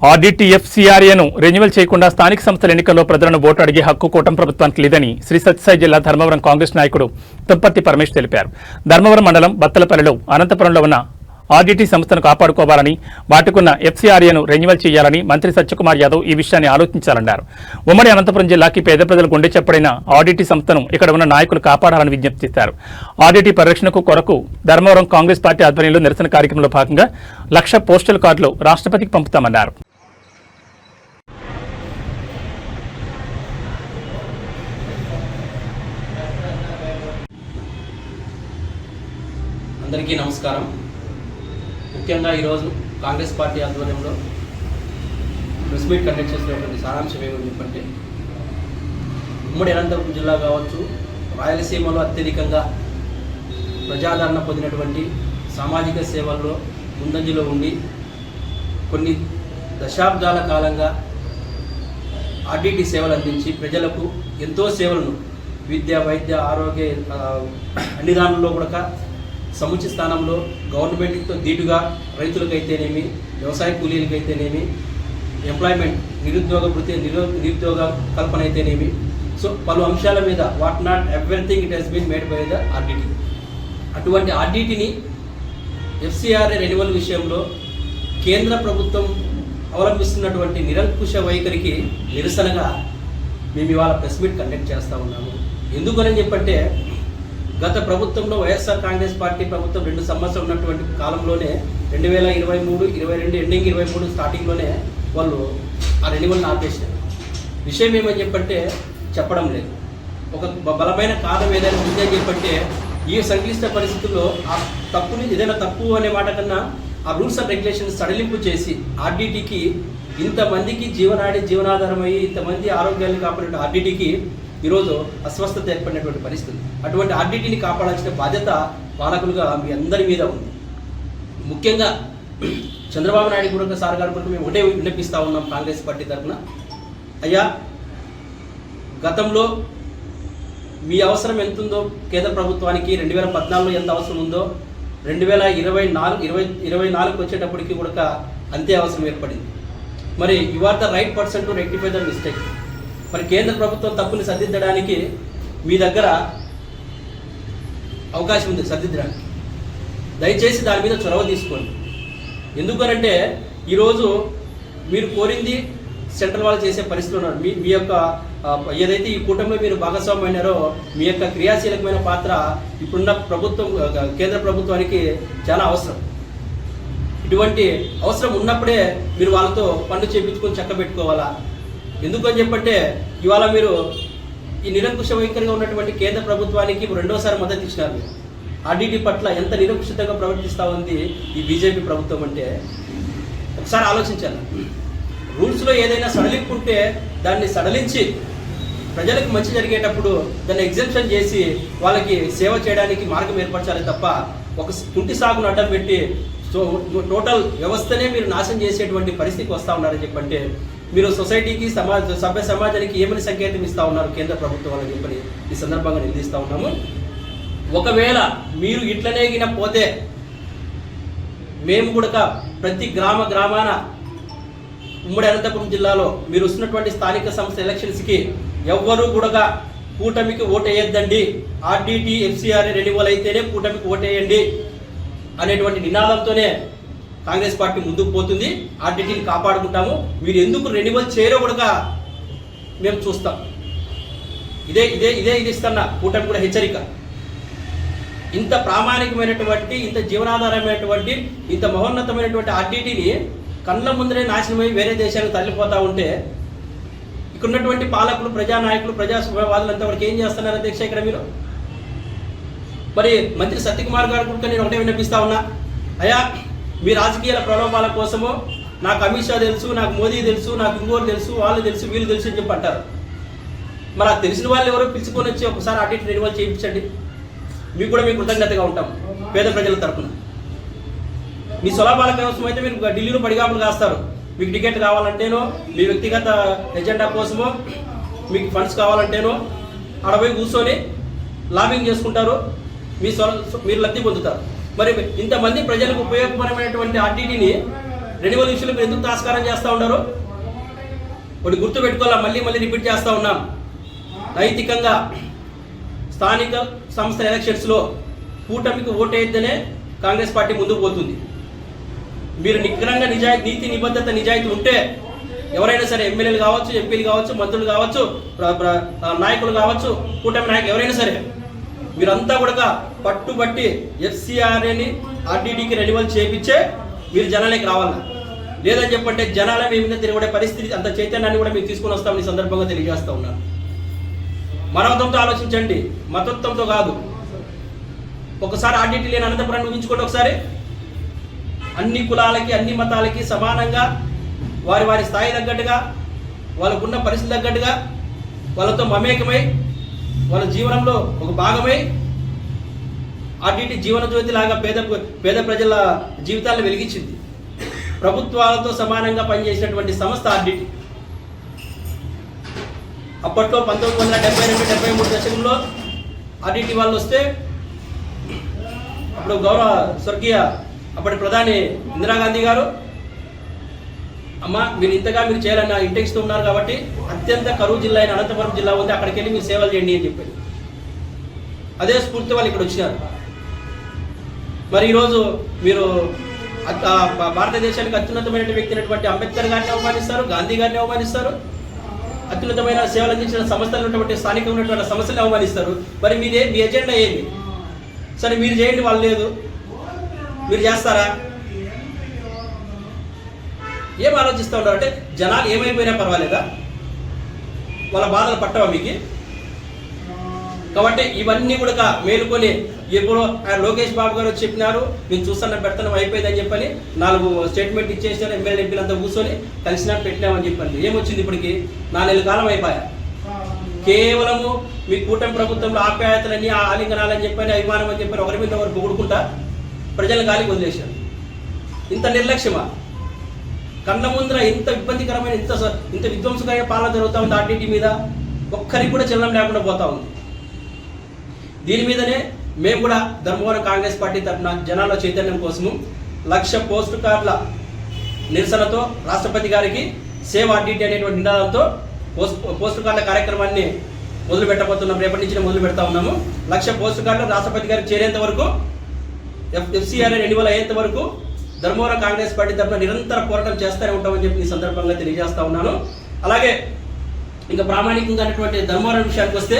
ఆర్డీటీఎఫ్సీఆర్ఏను renewal చేయకుండా స్థానిక సంస్థల ఎన్నికల్లో ప్రజలను ఓటు అడిగే హక్కు కూటమి ప్రభుత్వానికి లేదని శ్రీ సత్యసాయి జిల్లా ధర్మవరం కాంగ్రెస్ నాయకుడు తుప్పర్తి పరమేష్ తెలిపారు. ధర్మవరం మండలం బత్తలపల్లిలో అనంతపురంలో ఉన్న ఆర్డీటీ సంస్థను కాపాడుకోవాలని, వాటికున్న ఎఫ్సీఆర్ఏను రెన్యువల్ చేయాలని మంత్రి సత్యకుమార్ యాదవ్ ఈ విషయాన్ని ఆలోచించాలన్నారు. ఉమ్మడి అనంతపురం జిల్లాకి పేద ప్రజలు గుండె చెప్పడిన ఆర్డీటీ సంస్థను ఇక్కడ ఉన్న నాయకులు కాపాడాలని విజ్ఞప్తి చేశారు. ఆర్డీటీ పరిరక్షణకు కొరకు ధర్మవరం కాంగ్రెస్ పార్టీ ఆధ్వర్యంలో నిరసన కార్యక్రమంలో భాగంగా 1,00,000 పోస్టల్ కార్డులు రాష్ట్రపతికి పంపుతామన్నారు. అందరికీ నమస్కారం. ముఖ్యంగా ఈరోజు కాంగ్రెస్ పార్టీ ఆధ్వర్యంలో ప్రెస్ మీట్ కండక్ట్ చేసినటువంటి సారాంశం ఏమని చెప్పంటే, ఉమ్మడి అనంతపురం జిల్లా కావచ్చు, రాయలసీమలో అత్యధికంగా ప్రజాదరణ పొందినటువంటి సామాజిక సేవల్లో ముందంజలో ఉండి కొన్ని దశాబ్దాల కాలంగా ఆర్డీటీ సేవలు అందించి ప్రజలకు ఎంతో సేవలను విద్య, వైద్య, ఆరోగ్య అన్ని దానిలో కూడా సముచిత స్థానంలో గవర్నమెంట్తో ధీటుగా రైతులకైతేనేమి, వ్యవసాయ కూలీలకైతేనేమి, ఎంప్లాయ్మెంట్, నిరుద్యోగ వృత్తి, నిరుద్యోగ కల్పన అయితేనేమి, సో పలు అంశాల మీద what not everything it has been made by the RDT. అటువంటి ఆర్డీటీని ఎఫ్సీఆర్ఏ రెన్యువల్ విషయంలో కేంద్ర ప్రభుత్వం అవలంబిస్తున్నటువంటి నిరంకుశ వైఖరికి నిరసనగా మేము ఇవాళ ప్రెస్ మీట్ కండక్ట్ చేస్తూ ఉన్నాము. ఎందుకని చెప్పంటే, గత ప్రభుత్వంలో వైఎస్ఆర్ కాంగ్రెస్ పార్టీ ప్రభుత్వం 2 సంవత్సరాలు ఉన్నటువంటి కాలంలోనే 2023, 22 ఎండింగ్ 23 స్టార్టింగ్లోనే వాళ్ళు ఆ రెన్యువల్ని ఆపేసారు. విషయం ఏమని చెప్పంటే చెప్పడం లేదు. ఒక బలమైన కారణం ఏదైనా ఉంది అని చెప్పంటే, ఈ సంక్లిష్ట పరిస్థితుల్లో ఆ తప్పుని ఏదైనా తప్పు అనే మాట కన్నా ఆ రూల్స్ అండ్ రెగ్యులేషన్స్ సడలింపు చేసి ఆర్డీటీకి ఇంతమందికి జీవనాధారం అయ్యి ఇంతమంది ఆరోగ్యాన్ని కాపాడే ఆర్డీటీకి ఈరోజు అస్వస్థత ఏర్పడినటువంటి పరిస్థితి. అటువంటి ఆర్డీటీని కాపాడాల్సిన బాధ్యత పాలకులుగా మీ అందరి మీద ఉంది. ముఖ్యంగా చంద్రబాబు నాయుడు కూడా సార్ గారి కొరకు మేము ఒకటే విన్నపిస్తూ ఉన్నాం కాంగ్రెస్ పార్టీ తరఫున. అయ్యా, గతంలో మీ అవసరం ఎంత ఉందో కేంద్ర ప్రభుత్వానికి 2014లో ఎంత అవసరం ఉందో 2024 వచ్చేటప్పటికి కూడా అంతే అవసరం ఏర్పడింది. మరి you are the right person to rectify the mistake. మరి కేంద్ర ప్రభుత్వం తప్పుని సరిదిద్దడానికి మీ దగ్గర అవకాశం ఉంది సరిదిద్దడానికి. దయచేసి దాని మీద చొరవ తీసుకోండి. ఎందుకనంటే ఈరోజు మీరు కోరింది సెంట్రల్ వాళ్ళు చేసే పరిస్థితులు ఉన్నారు. మీ యొక్క ఏదైతే ఈ కూటమిలో మీరు భాగస్వామ్యం అయినారో మీ యొక్క క్రియాశీలకమైన పాత్ర ఇప్పుడున్న ప్రభుత్వం, కేంద్ర ప్రభుత్వానికి చాలా అవసరం. ఇటువంటి అవసరం ఉన్నప్పుడే మీరు వాళ్ళతో పనులు చేయించుకొని చక్కబెట్టుకోవాలా. ఎందుకని చెప్పంటే, ఇవాళ మీరు ఈ నిరంకుశ వైఖరిగా ఉన్నటువంటి కేంద్ర ప్రభుత్వానికి 2వసారి మద్దతు ఇచ్చినారు. ఆర్డీటీ పట్ల ఎంత నిరంకుశంగా ప్రవర్తిస్తూ ఉంది ఈ బీజేపీ ప్రభుత్వం అంటే ఒకసారి ఆలోచించాలి. రూల్స్లో ఏదైనా సడలింపు ఉంటే దాన్ని సడలించి ప్రజలకు మంచి జరిగేటప్పుడు దాన్ని ఎగ్జెంప్షన్ చేసి వాళ్ళకి సేవ చేయడానికి మార్గం ఏర్పరచాలి తప్ప ఒక కుంటి సాగును అడ్డం పెట్టి టోటల్ వ్యవస్థనే మీరు నాశనం చేసేటువంటి పరిస్థితికి వస్తూ ఉన్నారని చెప్పంటే, మీరు సొసైటీకి సభ్య సమాజానికి ఏమని సంకేతం ఇస్తూ ఉన్నారు కేంద్ర ప్రభుత్వం అని చెప్పని ఈ సందర్భంగా నిలదీస్తూ ఉన్నాము. ఒకవేళ మీరు ఇట్లనే పోతే మేము కూడా ప్రతి గ్రామాన ఉమ్మడి అనంతపురం జిల్లాలో మీరు వస్తున్నటువంటి స్థానిక సంస్థ ఎలక్షన్స్కి ఎవ్వరూ కూడా కూటమికి ఓటేయద్దండి, ఆర్డీటీ ఎఫ్సీఆర్ఏ రెన్యువల్ అయితేనే కూటమికి ఓటేయండి అనేటువంటి నినాదంతోనే కాంగ్రెస్ పార్టీ ముందుకు పోతుంది. ఆర్డీటీని కాపాడుకుంటాము. మీరు ఎందుకు రెన్యువల్ చేయరో కూడా మేము చూస్తాం. ఇది ఇస్తున్న కూటమి కూడా హెచ్చరిక. ఇంత ప్రామాణికమైనటువంటి, ఇంత జీవనాధారమైనటువంటి, ఇంత మహోన్నతమైనటువంటి ఆర్డీటీని కళ్ళ ముందరే నాశనమై వేరే దేశానికి తరలిపోతూ ఉంటే ఇక్కడ ఉన్నటువంటి పాలకులు, ప్రజానాయకులు, ప్రజావాదులంతా వరకు ఏం చేస్తున్నారు అధ్యక్ష ఇక్కడ మీరు? మరి మంత్రి సత్యకుమార్ గారు కూడా నేను ఒకటే విన్నపిస్తా ఉన్నా, అయ్యా మీ రాజకీయాల ప్రలోభాల కోసమో నాకు అమిత్ షా తెలుసు, నాకు మోదీ తెలుసు, నాకు ఇంకోరు తెలుసు, వాళ్ళు తెలుసు, వీళ్ళు తెలుసు అని చెప్పి అంటారు. మరి ఆ తెలిసిన వాళ్ళు ఎవరో పిలుచుకొని వచ్చి ఒకసారి ఆర్డీటీ రెన్యువల్ చేయించండి. మీకు కూడా మేము కృతజ్ఞతగా ఉంటాం పేద ప్రజల తరఫున. మీ స్వలాభాల కోసం అయితే మీరు ఢిల్లీలో పడిగాపులు కాస్తారు. మీకు టికెట్ కావాలంటేనో, మీ వ్యక్తిగత ఎజెండా కోసమో, మీకు ఫండ్స్ కావాలంటేనో అడవి కూర్చొని లాబింగ్ చేసుకుంటారు, మీరు లబ్ధి పొందుతారు. మరి ఇంతమంది ప్రజలకు ఉపయోగకరమైనటువంటి ఆర్డీటీని రెన్యువల్ విషయంలో మీరు ఎందుకు తాస్కారం చేస్తూ ఉన్నారు? ఒకటి గుర్తు పెట్టుకోవాలా, మళ్ళీ మళ్ళీ రిపీట్ చేస్తూ ఉన్నాం. నైతికంగా స్థానిక సంస్థల ఎలక్షన్స్లో కూటమికి ఓటేద్దనే కాంగ్రెస్ పార్టీ ముందుకు పోతుంది. మీరు నిగ్రహంగా నీతి నిబద్ధత నిజాయితీ ఉంటే ఎవరైనా సరే ఎమ్మెల్యేలు కావచ్చు, ఎంపీలు కావచ్చు, మంత్రులు కావచ్చు, నాయకులు కావచ్చు, కూటమి నాయకులు ఎవరైనా సరే మీరంతా కూడా పట్టుబట్టి FCRAని RDDకి రెన్యువల్ చేయించే మీరు జనాలకి రావాలా. లేదని చెప్పంటే జనాల మీ మీద తిరగబడే పరిస్థితి, అంత చైతన్యాన్ని కూడా మీరు తీసుకొని వస్తామని ఈ సందర్భంగా తెలియజేస్తూ ఉన్నాను. మనవత్వంతో ఆలోచించండి, మతత్వంతో కాదు. ఒకసారి RDT లేని అనంతపురాన్ని ఊహించుకోండి. ఒకసారి అన్ని కులాలకి, అన్ని మతాలకి సమానంగా వారి వారి స్థాయి తగ్గట్టుగా, వాళ్ళకున్న పరిస్థితి తగ్గట్టుగా, వాళ్ళతో మమేకమై, వాళ్ళ జీవనంలో ఒక భాగమై RDT జీవన జ్యోతి లాగా పేద ప్రజల జీవితాలను వెలిగించింది. ప్రభుత్వాలతో సమానంగా పనిచేసినటువంటి సంస్థ RDT. అప్పట్లో 1972-73 దశకంలో RDT వాళ్ళు వస్తే అప్పుడు గౌరవ స్వర్గీయ అప్పటి ప్రధాని ఇందిరాగాంధీ గారు, అమ్మ మీరు ఇంతగా మీరు చేయాలన్న ఇంటెన్షన్తో ఉన్నారు కాబట్టి అత్యంత కరువు జిల్లా అయిన అనంతపురం జిల్లా ఉంది, అక్కడికి వెళ్ళి మీరు సేవలు చేయండి అని చెప్పారు. అదే స్ఫూర్తి వాళ్ళు ఇక్కడ వచ్చినారు. మరి ఈరోజు మీరు భారతదేశానికి అత్యున్నతమైన వ్యక్తి అయినటువంటి అంబేద్కర్ గారిని అవమానిస్తారు, గాంధీ గారిని అవమానిస్తారు, అత్యున్నతమైన సేవలు అందించిన సంస్థలు ఉన్నటువంటి స్థానికంగా ఉన్నటువంటి సమస్యలను అవమానిస్తారు. మరి మీ ఎజెండా ఏంటి? సరే మీరు చేయండి, వాళ్ళు లేదు, మీరు చేస్తారా? ఏం ఆలోచిస్తూ ఉంటారు అంటే జనాలు ఏమైపోయినా పర్వాలేదా? వాళ్ళ బాధలు పట్టవా మీకు? కాబట్టి ఇవన్నీ కూడా మేలుకొని ఎప్పుడో లోకేష్ బాబు గారు చెప్పినారు, మేము చూస్తున్న పెడతాం అయిపోయిందని చెప్పని 4 స్టేట్మెంట్ ఇచ్చేసినారు. ఎమ్మెల్యే ఎంపీలంతా కూర్చొని కలిసినా పెట్టినామని చెప్పండి. ఏమొచ్చింది? ఇప్పటికి 4 నెలల కాలం అయిపోయా. కేవలము మీ కూటమి ప్రభుత్వంలో ఆప్యాయతలని, ఆలింగనాలని చెప్పని, అభిమానం అని చెప్పని ఒకరి మీద ఒకరు పొగుడుకుంటా ప్రజల గాలికి వదిలేశారు. ఇంత నిర్లక్ష్యమా? కళ్ళ ముందర ఇంత ఇబ్బందికరమైన, ఇంత విధ్వంసకరమైన పాలన జరుగుతూ ఉంది RDT మీద. ఒక్కరికి కూడా చలనం లేకుండా పోతా ఉంది. దీని మీదనే మేము కూడా ధర్మవరం కాంగ్రెస్ పార్టీ తరఫున జనాల చైతన్యం కోసము 1,00,000 పోస్ట్ కార్డుల నిరసనతో రాష్ట్రపతి గారికి సేవ్ RDT అనేటువంటి నినాదంతో పోస్ట్ కార్డుల కార్యక్రమాన్ని మొదలు పెట్టబోతున్నాం. రేపటి నుంచి మొదలు పెడతా ఉన్నాము. 1,00,000 పోస్ట్ కార్డులు రాష్ట్రపతి గారికి చేరేంత వరకు, FCRA రెన్యువల్ అయ్యేంత వరకు ధర్మవరం కాంగ్రెస్ పార్టీ తరఫున నిరంతర పోరాటం చేస్తూనే ఉంటామని చెప్పి ఈ సందర్భంగా తెలియజేస్తా ఉన్నాను. అలాగే ఇంకా ప్రామాణికంగా ధర్మవరం విషయానికి వస్తే